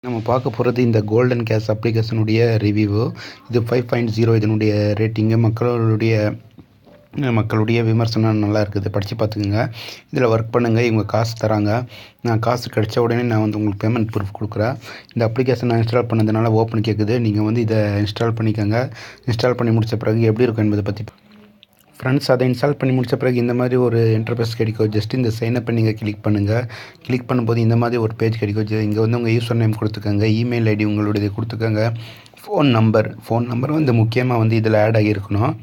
நம்ம பார்க்க போகிறது இந்த கோல்டன் கேஸ் அப்ளிகேஷனுடைய ரிவ்யூ. இது 5.0 இதனுடைய ரேட்டிங்கு. மக்களுடைய விமர்சனம் நல்லா இருக்குது, படித்து பார்த்துக்குங்க. இதில் ஒர்க் பண்ணுங்கள், இவங்க காசு தராங்க. நான் காசு கிடைச்ச உடனே நான் வந்து உங்களுக்கு பேமெண்ட் ப்ரூஃப் கொடுக்குறேன். இந்த அப்ளிகேஷன் நான் இன்ஸ்டால் பண்ணதுனால ஓப்பன் கேட்குது. நீங்கள் வந்து இதை இன்ஸ்டால் பண்ணிக்கோங்க. இன்ஸ்டால் பண்ணி முடித்த பிறகு எப்படி இருக்கும் என்பதை பற்றி ஃப்ரெண்ட்ஸ், அதை இன்ஸ்டால் பண்ணி முடித்த பிறகு இந்த மாதிரி ஒரு இன்டர்ஃபேஸ் கிடைக்கும். ஜஸ்ட் இந்த சைனப்பை நீங்கள் கிளிக் பண்ணுங்கள். கிளிக் பண்ணும்போது இந்த மாதிரி ஒரு பேஜ் கிடைக்கும். இங்கே வந்து உங்கள் யூசர் நேம் கொடுத்துக்கோங்க, இமெயில் ஐடி உங்களுடைய கொடுத்துக்கோங்க, ஃபோன் நம்பர் வந்து முக்கியமாக வந்து இதில் ஆட் ஆகியிருக்கணும்.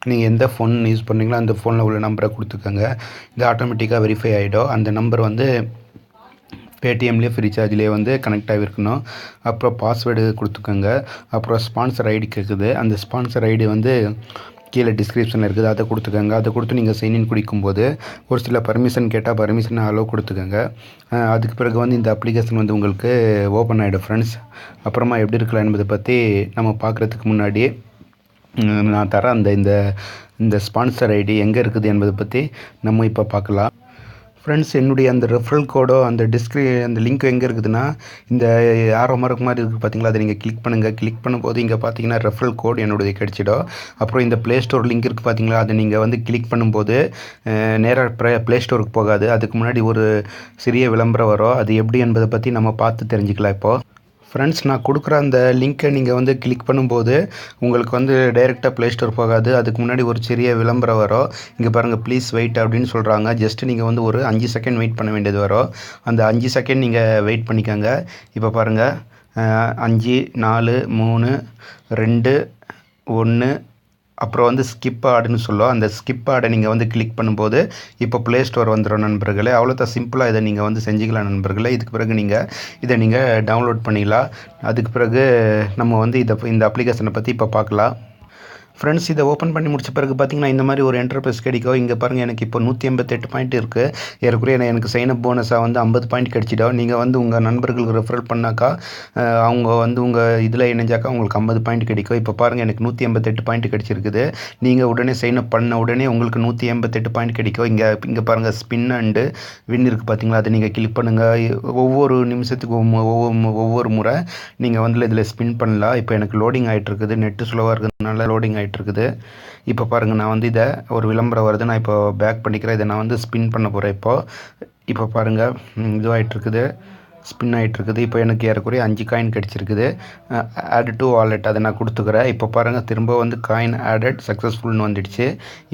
நீங்கள் எந்த ஃபோன் யூஸ் பண்ணுறீங்களோ அந்த ஃபோனில் உள்ள நம்பரை கொடுத்துக்கோங்க. இது ஆட்டோமேட்டிக்காக வெரிஃபை ஆகிடும். அந்த நம்பர் வந்து பேடிஎம்லேயே ஃப்ரீசார்ஜ்லேயே வந்து கனெக்ட் ஆகிருக்கணும். அப்புறம் பாஸ்வேர்டு கொடுத்துக்கோங்க. அப்புறம் ஸ்பான்சர் ஐடி கேட்குது. அந்த ஸ்பான்சர் ஐடி வந்து கீழே டிஸ்கிரிப்ஷனில் இருக்குது, அதை கொடுத்துக்கோங்க. அதை கொடுத்து நீங்கள் சைன்இன் குடிக்கும்போது ஒரு சில பர்மிஷன் கேட்டால் பர்மிஷன் அலோவ் கொடுத்துக்கோங்க. அதுக்கு பிறகு வந்து இந்த அப்ளிகேஷன் வந்து உங்களுக்கு ஓப்பன் ஆகிடும் ஃப்ரெண்ட்ஸ். அப்புறமா எப்படி இருக்கலாம் என்பதை பற்றி நம்ம பார்க்குறதுக்கு முன்னாடி நான் தரேன் இந்த ஸ்பான்சர் ஐடி எங்கே இருக்குது என்பதை பற்றி நம்ம இப்போ பார்க்கலாம். ஃப்ரெண்ட்ஸ், என்னுடைய அந்த ரெஃபரல் கோடோ அந்த லிங்க் எங்கே இருக்குதுன்னா, இந்த ஆரோ மார்க் மாதிரி இருக்குது பார்த்தீங்களா, அதை நீங்கள் கிளிக் பண்ணுங்கள். கிளிக் பண்ணும்போது இங்கே பார்த்தீங்கன்னா ரெஃபரல் கோட் என்னுடைய கிடச்சிடும். அப்புறம் இந்த ப்ளே ஸ்டோர் லிங்க் இருக்குது பார்த்தீங்களா, அதை நீங்கள் வந்து கிளிக் பண்ணும்போது நேராக ப்ளே ஸ்டோருக்கு போகாது. அதுக்கு முன்னாடி ஒரு சிறிய விளம்பரம் வரும். அது எப்படி என்பதை பற்றி நம்ம பார்த்து தெரிஞ்சுக்கலாம். இப்போது ஃப்ரெண்ட்ஸ், நான் கொடுக்குற அந்த லிங்க்கை நீங்கள் வந்து கிளிக் பண்ணும்போது உங்களுக்கு வந்து டைரெக்டாக ப்ளே ஸ்டோர் போகாது. அதுக்கு முன்னாடி ஒரு சிறிய விளம்பரம் வரும். இங்கே பாருங்கள், ப்ளீஸ் வெயிட் அப்படின்னு சொல்கிறாங்க. ஜஸ்ட்டு நீங்கள் வந்து ஒரு 5 செகண்ட் வெயிட் பண்ண வேண்டியது வரும். அந்த 5 செகண்ட் நீங்கள் வெயிட் பண்ணிக்கோங்க. இப்போ பாருங்கள், 5 4 3 2 1 அப்புறம் வந்து ஸ்கிப் ஆடுன்னு சொல்லும். அந்த ஸ்கிப் ஆடை நீங்கள் வந்து கிளிக் பண்ணும்போது இப்போ ப்ளே ஸ்டோர் வந்துடும் நண்பர்களே. அவ்வளோதான் சிம்பிளாக இதை நீங்கள் வந்து செஞ்சுக்கலாம் நண்பர்களே. இதுக்கு பிறகு இதை நீங்கள் டவுன்லோட் பண்ணிக்கலாம். அதுக்கு பிறகு நம்ம வந்து இந்த அப்ளிகேஷனை பற்றி இப்போ பார்க்கலாம். ஃப்ரெண்ட்ஸ், இதை ஓப்பன் பண்ணி முடிச்ச பிறகு பார்த்தீங்கன்னா இந்த மாதிரி ஒரு இன்டர்ஃபேஸ் கிடைக்கும். இங்கே பாருங்கள், எனக்கு இப்போ 188 பாயிண்ட் இருக்குது. ஏறக்குறைய எனக்கு சைனப் போனஸாக வந்து 50 பாயிண்ட் கிடச்சிடும். நீங்கள் வந்து உங்கள் நண்பர்களுக்கு ரெஃபரல் பண்ணாக்கா அவங்க வந்து உங்கள் இதில் இணைஞ்சாக்கா உங்களுக்கு 50 பாயிண்ட் கிடைக்கும். இப்போ பாருங்கள், எனக்கு 188 பாயிண்ட் கிடச்சிருக்குது. நீங்கள் உடனே சைனப் பண்ண உடனே உங்களுக்கு 188 பாயிண்ட் கிடைக்கும். இங்கே பாருங்கள், ஸ்பின் அண்டு வின் இருக்குது பார்த்தீங்களா, அதை நீங்கள் கிளிக் பண்ணுங்கள். ஒவ்வொரு நிமிஷத்துக்கு ஒவ்வொரு முறை நீங்கள் வந்து இதில் ஸ்பின் பண்ணலாம். இப்போ எனக்கு லோடிங் ஆகிட்டு இருக்குது, நெட்டு ஸ்லோவாக இருக்கிறதுனால லோடிங் இருக்குது. இப்போ பாருங்கள், நான் வந்து இதை ஒரு விளம்பரம் வருது, நான் இப்போ பேக் பண்ணிக்கிறேன். இதை நான் வந்து ஸ்பின் பண்ண போகிறேன். இப்போ பாருங்கள், இதுவாகிட்டு ஸ்பின் ஆகிட்டு இருக்குது. இப்போ எனக்கு ஏறக்குறைய 5 காயின் கிடச்சிருக்குது. ஆட் டு வாலெட் அதை நான் கொடுத்துக்கிறேன். இப்போ பாருங்கள், திரும்ப வந்து காயின் ஆடட் சக்ஸஸ்ஃபுல்னு வந்துடுச்சு.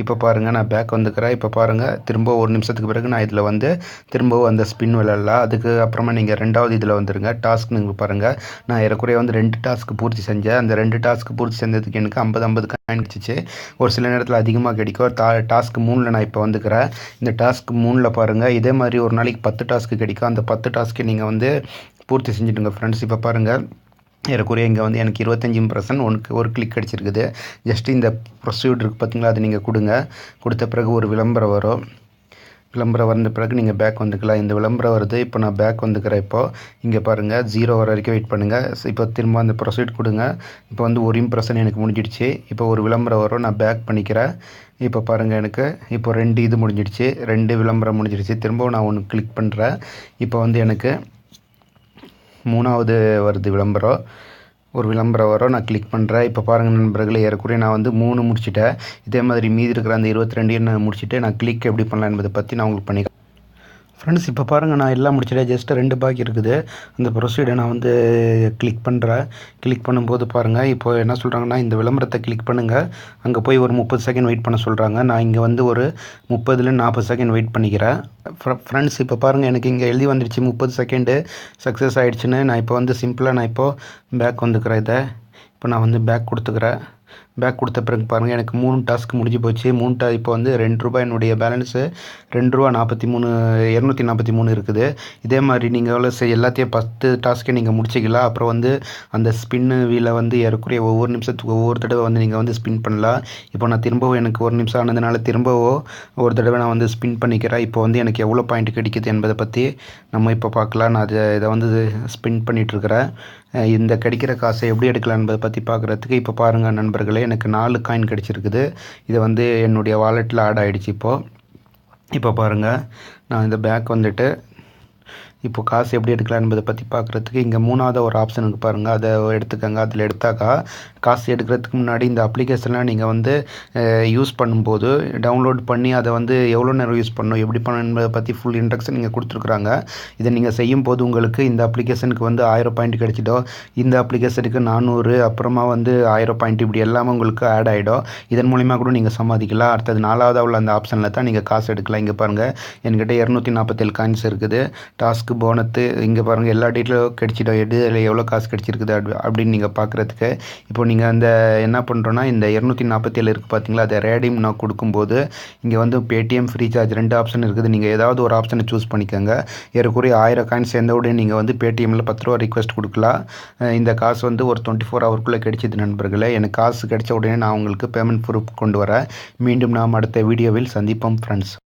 இப்போ பாருங்கள், நான் பேக் வந்துக்கிறேன். இப்போ பாருங்கள், திரும்ப ஒரு நிமிஷத்துக்கு பிறகு நான் இதில் வந்து திரும்பவும் அந்த ஸ்பின் விளையாடலாம். அதுக்கு அப்புறமா நீங்கள் ரெண்டாவது இதில் வந்துடுங்க. டாஸ்க் நீங்கள் பாருங்கள், நான் ஏறக்குறைய வந்து 2 டாஸ்க்கு பூர்த்தி செஞ்சேன். அந்த 2 டாஸ்க்கு பூர்த்தி செஞ்சதுக்கு எனக்கு 50 காயின் கிடச்சிச்சு. ஒரு சில நேரத்தில் அதிகமாக கிடைக்கும். டாஸ்க் 3 நான் இப்போ வந்துக்கிறேன். இந்த டாஸ்க் 3 பாருங்கள், இதே மாதிரி ஒரு நாளைக்கு 10 டாஸ்க்கு கிடைக்கும். அந்த 10 டாஸ்க்கு நீங்கள் வந்து பூர்த்தி செஞ்சுட்டுங்க ஃப்ரெண்ட்ஸ். இப்போ பாருங்கள், ஏறக்குறைய இங்கே வந்து எனக்கு 25% ஒரு கிளிக் கிடச்சிருக்குது. ஜஸ்ட்டு இந்த ப்ரொசீட் இருக்குது பார்த்தீங்களா, அது நீங்கள் கொடுத்த பிறகு ஒரு விளம்பரம் வரும். விளம்பரம் வந்த பிறகு நீங்கள் பேக் வந்துக்கலாம். இந்த விளம்பரம் வருது. இப்போ நான் பேக் வந்துக்கிறேன். இப்போது இங்கே பாருங்கள், 0 வர வரைக்கும் வெயிட் பண்ணுங்கள். இப்போ திரும்ப அந்த ப்ரொசீட் கொடுங்க. இப்போ வந்து ஒரு இம்ப்ரெஷன் எனக்கு முடிஞ்சிடுச்சு. இப்போ ஒரு விளம்பரம் வரும், நான் பேக் பண்ணிக்கிறேன். இப்போ பாருங்கள், எனக்கு இப்போ 2 இது முடிஞ்சிடுச்சு, 2 விளம்பரம் முடிஞ்சிடுச்சு. திரும்பவும் நான் ஒன்று கிளிக் பண்ணுறேன். இப்போ வந்து எனக்கு 3வது வருது ஒரு விளம்பரம் வரும், நான் கிளிக் பண்ணுறேன். இப்போ பாருங்கள் நண்பர்களே, ஏறக்குறைய நான் வந்து 3 முடிச்சிட்டேன். இதே மாதிரி மீதி இருக்கிற அந்த 22 நான் முடிச்சுட்டு நான் கிளிக் எப்படி பண்ணலாம் என்பதை பற்றி நான் உங்களுக்கு பண்ணிக்கிறேன். ஃப்ரெண்ட்ஸ், இப்போ பாருங்கள், நான் எல்லாம் முடிச்சிட்டேன். ஜஸ்ட்டு 2 பாக்கி இருக்குது. அந்த ப்ரொசீடை நான் வந்து கிளிக் பண்ணுறேன். கிளிக் பண்ணும்போது பாருங்கள், இப்போ என்ன சொல்கிறாங்கன்னா, இந்த விளம்பரத்தை கிளிக் பண்ணுங்கள், அங்கே போய் ஒரு 30 செகண்ட் வெயிட் பண்ண சொல்கிறாங்க. நான் இங்கே வந்து ஒரு 30-40 செகண்ட் வெயிட் பண்ணிக்கிறேன். ஃப்ரெண்ட்ஸ், இப்போ பாருங்கள், எனக்கு இங்கே எழுதி வந்துடுச்சு 30 செகண்டு சக்ஸஸ் ஆகிடுச்சுன்னு. நான் இப்போ வந்து சிம்பிளாக நான் இப்போது பேக் வந்துக்கிறேன். இப்போ நான் வந்து பேக் கொடுத்துக்கிறேன். பேக் கொடுத்த பிறகு பாருங்கள், எனக்கு 3 டாஸ்க் முடிஞ்சு போச்சு. இப்போ வந்து ₹2 என்னுடைய பேலன்ஸு ₹243 இருக்குது. இதே மாதிரி நீங்கள் எல்லாத்தையும் 10 டாஸ்க்கை நீங்கள் முடிச்சிக்கலாம். அப்புறம் வந்து அந்த ஸ்பின்னு வீலை வந்து ஏறக்குறைய ஒவ்வொரு நிமிஷத்துக்கு ஒவ்வொரு தடவை வந்து நீங்கள் வந்து ஸ்பின் பண்ணலாம். இப்போ நான் திரும்பவும் எனக்கு ஒரு நிமிஷம் ஆனதுனால திரும்பவும் ஒரு தடவை நான் வந்து ஸ்பின் பண்ணிக்கிறேன். இப்போ வந்து எனக்கு எவ்வளோ பாயிண்ட் கிடைக்குது என்பதை பற்றி நம்ம இப்போ பார்க்கலாம். நான் இதை வந்து ஸ்பின் பண்ணிகிட்ருக்கிறேன். இந்த கிடைக்கிற காசை எப்படி எடுக்கலாம் என்பதை பற்றி பார்க்குறதுக்கு இப்போ பாருங்கள் நண்பர்களே, எனக்கு 4 காயின் கிடச்சிருக்குது. இது வந்து என்னுடைய வாலெட்டில் ஆட் ஆகிடுச்சு. இப்போ பாருங்கள், நான் இந்த பேக் வந்துட்டு இப்போ காசு எப்படி எடுக்கலாம் என்பதை பற்றி பார்க்குறதுக்கு இங்கே 3வது ஒரு ஆப்ஷன் இருக்குது பாருங்கள், அதை எடுத்துக்கோங்க. அதில் எடுத்தாக்கா காசு எடுக்கிறதுக்கு முன்னாடி இந்த அப்ளிகேஷன்லாம் நீங்கள் வந்து யூஸ் பண்ணும்போது டவுன்லோட் பண்ணி அதை வந்து எவ்வளோ நேரம் யூஸ் பண்ணணும், எப்படி பண்ணணும் என்பதை பற்றி ஃபுல் இன்ஸ்ட்ரக்ஷன் நீங்கள் கொடுத்துருக்குறாங்க. இதை நீங்கள் செய்யும்போது உங்களுக்கு இந்த அப்ளிகேஷனுக்கு வந்து 1000 பாயிண்ட் கிடைச்சிடும், இந்த அப்ளிகேஷனுக்கு 400, அப்புறமா வந்து 1000 பாயிண்ட், இப்படி எல்லாமே உங்களுக்கு ஆட் ஆகிடும். இதன் மூலிமா கூட நீங்கள் சம்பாதிக்கலாம். அடுத்தது 4வது உள்ள அந்த ஆப்ஷனில் தான் நீங்கள் காசு எடுக்கலாம். இங்கே பாருங்கள், என்கிட்ட 247 காயின்ஸ் இருக்குது. டாஸ்க்கு போனத்து இங்கே பாருங்கள், எல்லா டீட்டெயிலும் கிடைச்சிடும். இதில் எவ்வளோ காசு கிடைச்சிருக்குது அப்படின்னு நீங்கள் பார்க்குறதுக்கு. இப்போ நீங்கள் அந்த என்ன பண்ணுறோன்னா, இந்த 247 இருக்குது பார்த்தீங்களா, அதை ரேடியம் நான் கொடுக்கும்போது இங்கே வந்து பேடிஎம், ஃப்ரீ சார்ஜ் 2 ஆப்ஷன் இருக்குது. நீங்கள் ஏதாவது ஒரு ஆப்ஷனை சூஸ் பண்ணிக்கோங்க. ஏறக்குறைய 1000 காயின்ஸ் சேர்ந்த உடனே நீங்கள் வந்து பேடிஎம்மில் 10 ரூபா ரிக்வெஸ்ட் கொடுக்கலாம். இந்த காசு வந்து ஒரு 24 ஹவருக்குள்ளே கிடைச்சிது நண்பர்களே. எனக்கு காசு கிடைச்ச உடனே நான் உங்களுக்கு பேமெண்ட் ப்ரூஃப் கொண்டு வரேன். மீண்டும் நாம் அடுத்த வீடியோவில் சந்திப்போம் ஃப்ரெண்ட்ஸ்.